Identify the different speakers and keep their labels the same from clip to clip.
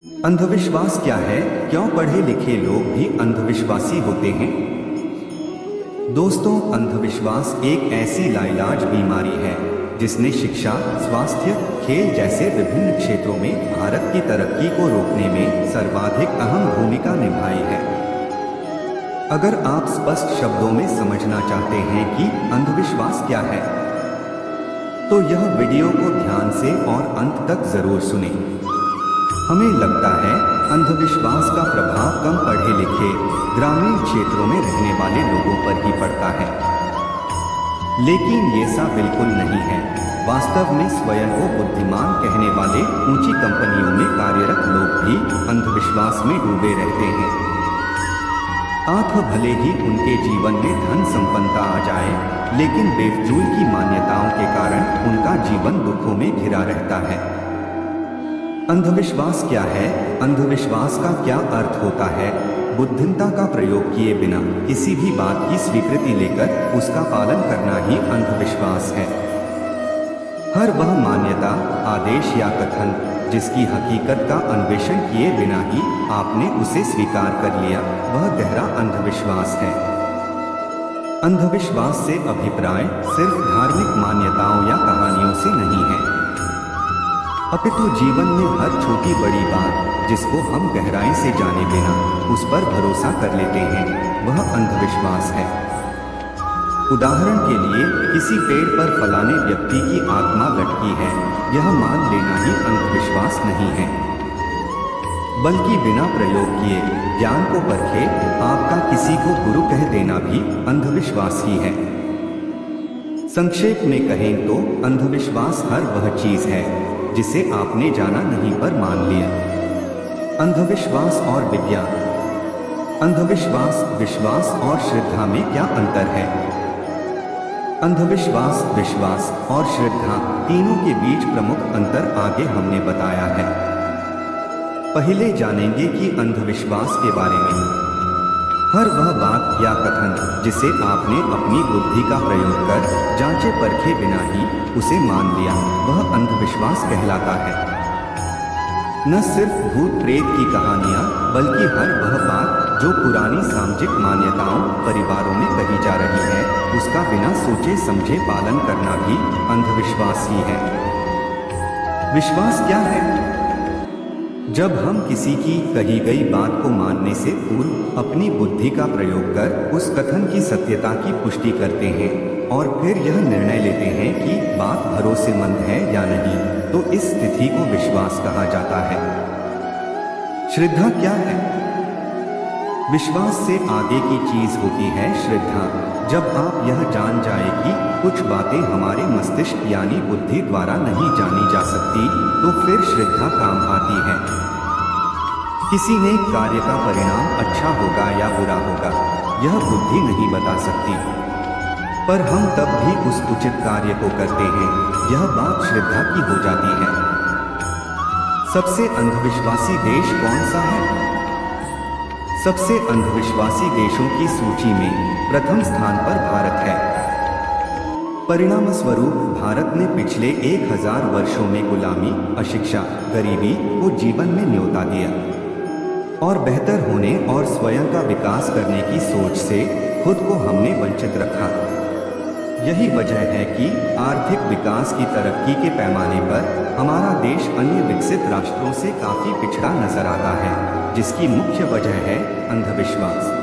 Speaker 1: अंधविश्वास क्या है? क्यों पढ़े लिखे लोग भी अंधविश्वासी होते हैं? दोस्तों, अंधविश्वास एक ऐसी लाइलाज बीमारी है जिसने शिक्षा, स्वास्थ्य, खेल जैसे विभिन्न क्षेत्रों में भारत की तरक्की को रोकने में सर्वाधिक अहम भूमिका निभाई है। अगर आप स्पष्ट शब्दों में समझना चाहते हैं कि अंधविश्वास क्या है, तो यह वीडियो को ध्यान से और अंत तक जरूर सुनें। हमें लगता है अंधविश्वास का प्रभाव कम पढ़े लिखे ग्रामीण क्षेत्रों में रहने वाले लोगों पर ही पड़ता है, लेकिन ये सा बिल्कुल नहीं है। वास्तव में स्वयं को बुद्धिमान कहने वाले ऊंची कंपनियों में कार्यरत लोग भी अंधविश्वास में डूबे रहते हैं। आप भले ही उनके जीवन में धन संपन्नता आ जाए, लेकिन बेफजूल की मान्यताओं के कारण उनका जीवन दुखों में घिरा रहता है। अंधविश्वास क्या है? अंधविश्वास का क्या अर्थ होता है? बुद्धिमत्ता का प्रयोग किए बिना किसी भी बात की स्वीकृति लेकर उसका पालन करना ही अंधविश्वास है। हर वह मान्यता, आदेश या कथन जिसकी हकीकत का अन्वेषण किए बिना ही आपने उसे स्वीकार कर लिया, वह गहरा अंधविश्वास है। अंधविश्वास से अभिप्राय सिर्फ धार्मिक मान्यताओं या कहानियों से नहीं है, अपितु जीवन में हर छोटी बड़ी बात जिसको हम गहराई से जाने बिना उस पर भरोसा कर लेते हैं, वह अंधविश्वास है। उदाहरण के लिए, किसी पेड़ पर फलाने व्यक्ति की आत्मा लटकी है, यह मान लेना ही अंधविश्वास नहीं है, बल्कि बिना प्रयोग किए, ज्ञान को परखे आपका किसी को गुरु कह देना भी अंधविश्वास ही है। संक्षेप में कहें तो अंधविश्वास हर वह चीज है जिसे आपने जाना नहीं पर मान लिया। अंधविश्वास और विज्ञान। अंधविश्वास, विश्वास और श्रद्धा में क्या अंतर है? अंधविश्वास, विश्वास और श्रद्धा तीनों के बीच प्रमुख अंतर आगे हमने बताया है। पहले जानेंगे कि अंधविश्वास के बारे में। हर वह बात या कथन जिसे आपने अपनी बुद्धि का प्रयोग कर जांचे परखे बिना ही उसे मान लिया, वह अंधविश्वास कहलाता है। न सिर्फ भूत प्रेत की कहानियां, बल्कि हर वह बात जो पुरानी सामाजिक मान्यताओं, परिवारों में कही जा रही है, उसका बिना सोचे समझे पालन करना भी अंधविश्वास ही है। विश्वास क्या है? जब हम किसी की कही गई बात को मानने से पूर्व अपनी बुद्धि का प्रयोग कर उस कथन की सत्यता की पुष्टि करते हैं और फिर यह निर्णय लेते हैं कि बात भरोसेमंद है या नहीं, तो इस स्थिति को विश्वास कहा जाता है। श्रद्धा क्या है? विश्वास से आगे की चीज होती है श्रद्धा। जब आप यह जान जाए कि कुछ बातें हमारे मस्तिष्क यानी बुद्धि द्वारा नहीं जानी जा सकती, तो फिर श्रद्धा काम आती है। किसी नेक कार्य का परिणाम अच्छा होगा या बुरा होगा, यह बुद्धि नहीं बता सकती, पर हम तब भी उस उचित कार्य को करते हैं, यह बात श्रद्धा की हो जाती है। सबसे अंधविश्वासी देश कौन सा है? सबसे अंधविश्वासी देशों की सूची में प्रथम स्थान पर भारत है। परिणाम स्वरूप भारत ने पिछले 1000 वर्षों में गुलामी, अशिक्षा, गरीबी को जीवन में न्योता दिया और बेहतर होने और स्वयं का विकास करने की सोच से खुद को हमने वंचित रखा। यही वजह है कि आर्थिक विकास की तरक्की के पैमाने पर हमारा देश अन्य विकसित राष्ट्रों से काफी पिछड़ा नजर आता है, जिसकी मुख्य वजह है अंधविश्वास।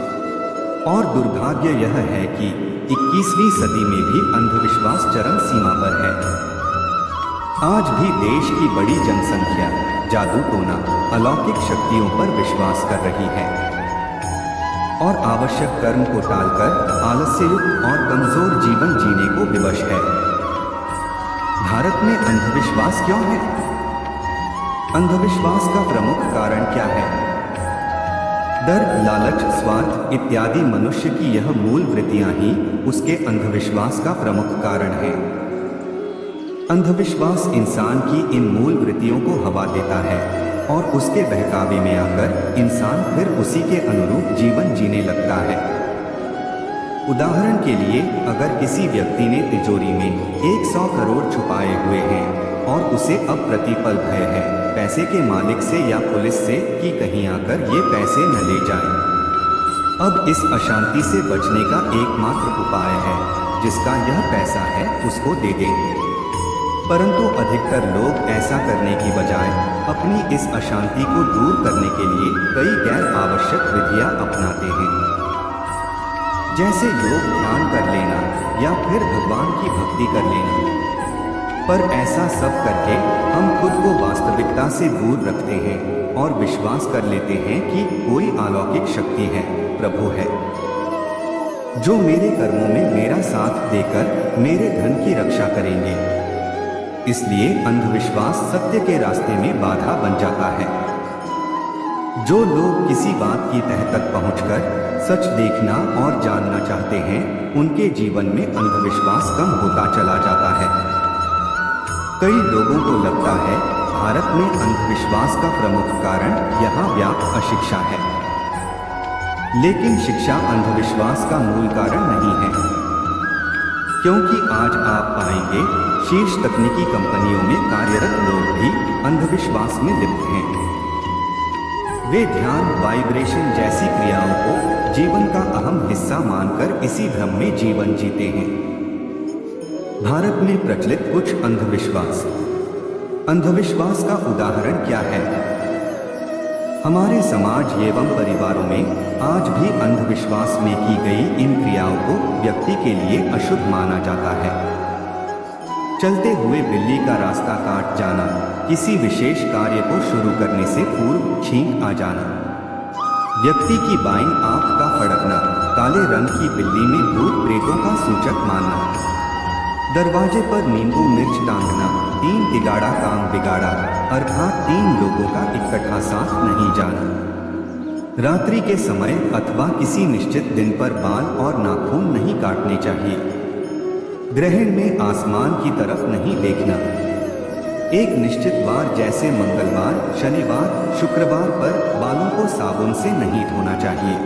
Speaker 1: और दुर्भाग्य यह है कि 21वीं सदी में भी अंधविश्वास चरम सीमा पर है। आज भी देश की बड़ी जनसंख्या जादू टोना, अलौकिक शक्तियों पर विश्वास कर रही है और आवश्यक कर्म को टालकर आलस्ययुक्त और कमजोर जीवन जीने को विवश है। भारत में अंधविश्वास क्यों है? अंधविश्वास का प्रमुख कारण क्या है? डर, लालच, स्वार्थ इत्यादि मनुष्य की यह मूल वृत्तियां ही उसके अंधविश्वास का प्रमुख कारण है। अंधविश्वास इंसान की इन मूल वृत्तियों को हवा देता है और उसके बहकावे में आकर इंसान फिर उसी के अनुरूप जीवन जीने लगता है। उदाहरण के लिए, अगर किसी व्यक्ति ने तिजोरी में 100 करोड़ छुपाए हुए हैं और उसे अब प्रतिपल भय है पैसे के मालिक से या पुलिस से कि कहीं आकर ये पैसे न ले जाए। अब इस अशांति से बचने का एकमात्र उपाय है, जिसका यह पैसा है उसको दे दें। परंतु अधिकतर लोग ऐसा करने की बजाय अपनी इस अशांति को दूर करने के लिए कई गैर आवश्यक विधियां अपनाते हैं, जैसे योग ध्यान कर लेना या फिर भगवान की भक्ति कर लेना। पर ऐसा सब करके हम खुद को वास्तविकता से दूर रखते हैं और विश्वास कर लेते हैं कि कोई अलौकिक शक्ति है, प्रभु है, जो मेरे कर्मों में मेरा साथ देकर मेरे धन की रक्षा करेंगे। इसलिए अंधविश्वास सत्य के रास्ते में बाधा बन जाता है। जो लोग किसी बात की तह तक पहुंचकर सच देखना और जानना चाहते हैं, उनके जीवन में अंधविश्वास कम होता चला जाता है। कई लोगों को लगता है भारत में अंधविश्वास का प्रमुख कारण यहाँ व्याप्त अशिक्षा है, लेकिन शिक्षा अंधविश्वास का मूल कारण नहीं है, क्योंकि आज आप पाएंगे शीर्ष तकनीकी कंपनियों में कार्यरत लोग भी अंधविश्वास में लिप्त हैं। वे ध्यान, वाइब्रेशन जैसी क्रियाओं को जीवन का अहम हिस्सा मानकर इसी भ्रम में जीवन जीते हैं। भारत में प्रचलित कुछ अंधविश्वास का उदाहरण क्या है? हमारे समाज एवं परिवारों में आज भी अंधविश्वास में की गई इन क्रियाओं को व्यक्ति के लिए अशुभ माना जाता है। चलते हुए बिल्ली का रास्ता काट जाना, किसी विशेष कार्य को शुरू करने से पूर्व छींक आ जाना, व्यक्ति की बाईं आंख का फड़कना, काले रंग की बिल्ली में भूत प्रेतों का सूचक मानना, दरवाजे पर नींबू मिर्च टांगना, 3 तिगाड़ा काम बिगाड़ा, अर्थात 3 लोगों का इकट्ठा साथ नहीं जाना, रात्रि के समय अथवा किसी निश्चित दिन पर बाल और नाखून नहीं काटने चाहिए, ग्रहण में आसमान की तरफ नहीं देखना, एक निश्चित वार जैसे मंगलवार, शनिवार, शुक्रवार पर बालों को साबुन से नहीं धोना चाहिए,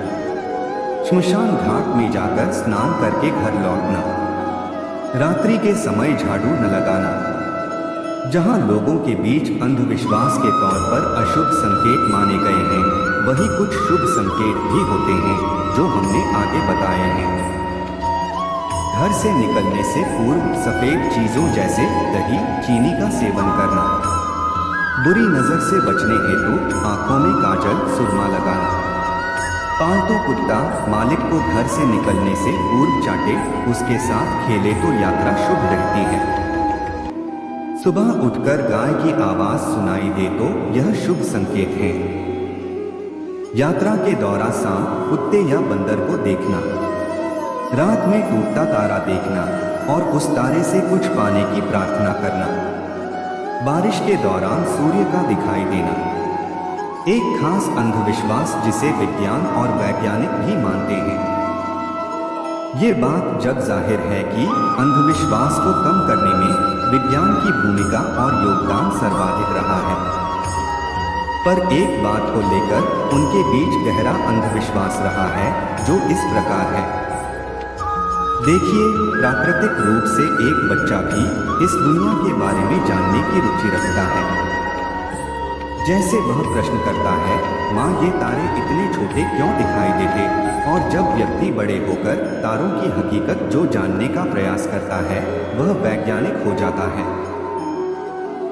Speaker 1: श्मशान घाट में जाकर स्नान करके घर लौटना, रात्रि के समय झाड़ू न लगाना। जहां लोगों के बीच अंधविश्वास के तौर पर अशुभ संकेत माने गए हैं, वही कुछ शुभ संकेत भी होते हैं जो हमने आगे बताए हैं। घर से निकलने से पूर्व सफेद चीजों जैसे दही, चीनी का सेवन करना, बुरी नजर से बचने हेतु आंखों में काजल, सुरमा लगाना, पालतू कुत्ता मालिक को घर से निकलने से पूर्व चाटे, उसके साथ खेले तो यात्रा शुभ रहती है। सुबह उठकर गाय की आवाज सुनाई दे तो यह शुभ संकेत है। यात्रा के दौरान सांप, कुत्ते या बंदर को देखना, रात में टूटता तारा देखना और उस तारे से कुछ पाने की प्रार्थना करना, बारिश के दौरान सूर्य का दिखाई देना। एक खास अंधविश्वास जिसे विज्ञान और वैज्ञानिक भी मानते हैं। ये बात जग जाहिर है कि अंधविश्वास को कम करने में विज्ञान की भूमिका और योगदान सर्वाधिक रहा है। पर एक बात को लेकर उनके बीच गहरा अंधविश्वास रहा है, जो इस प्रकार है। देखिए, प्राकृतिक रूप से एक बच्चा भी इस दुनिया के बारे में जानने की रुचि रखता है। जैसे वह प्रश्न करता है, माँ ये तारे इतने छोटे क्यों दिखाई देते? और जब व्यक्ति बड़े होकर तारों की हकीकत जो जानने का प्रयास करता है, वह वैज्ञानिक हो जाता है।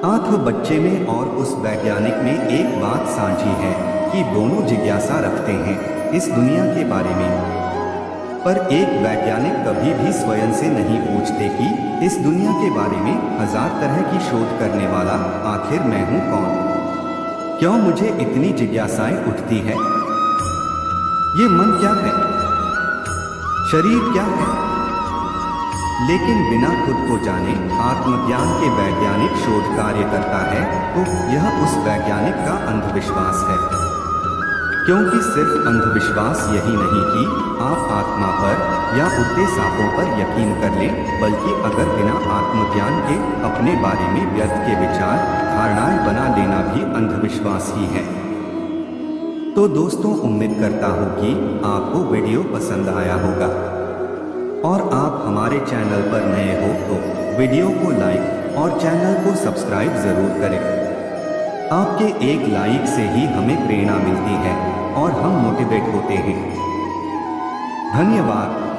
Speaker 1: आंख बच्चे में और उस वैज्ञानिक में एक बात साझी है कि दोनों जिज्ञासा रखते हैं इस दुनिया के बारे में। पर एक वैज्ञानिक कभी भी स्वयं से नहीं पूछते कि इस दुनिया के बारे में 1000 तरह की शोध करने वाला आखिर मैं हूं कौन? क्यों मुझे इतनी जिज्ञासाएं उठती है? ये मन क्या है? शरीर क्या है? लेकिन बिना खुद को जाने आत्मज्ञान के वैज्ञानिक शोध कार्य करता है तो यह उस वैज्ञानिक का अंधविश्वास है। क्योंकि सिर्फ अंधविश्वास यही नहीं कि आप आत्मा पर या उड़ते सांपों पर यकीन कर लें, बल्कि अगर बिना आत्मज्ञान के अपने बारे में व्यर्थ के विचार, धारणाएं बना लेना भी अंधविश्वास ही है। तो दोस्तों, उम्मीद करता हूँ कि आपको वीडियो पसंद आया होगा और आप हमारे चैनल पर नए हो तो वीडियो को लाइक और चैनल को सब्सक्राइब जरूर करें। आपके एक लाइक से ही हमें प्रेरणा मिलती है और हम मोटिवेट होते हैं। धन्यवाद।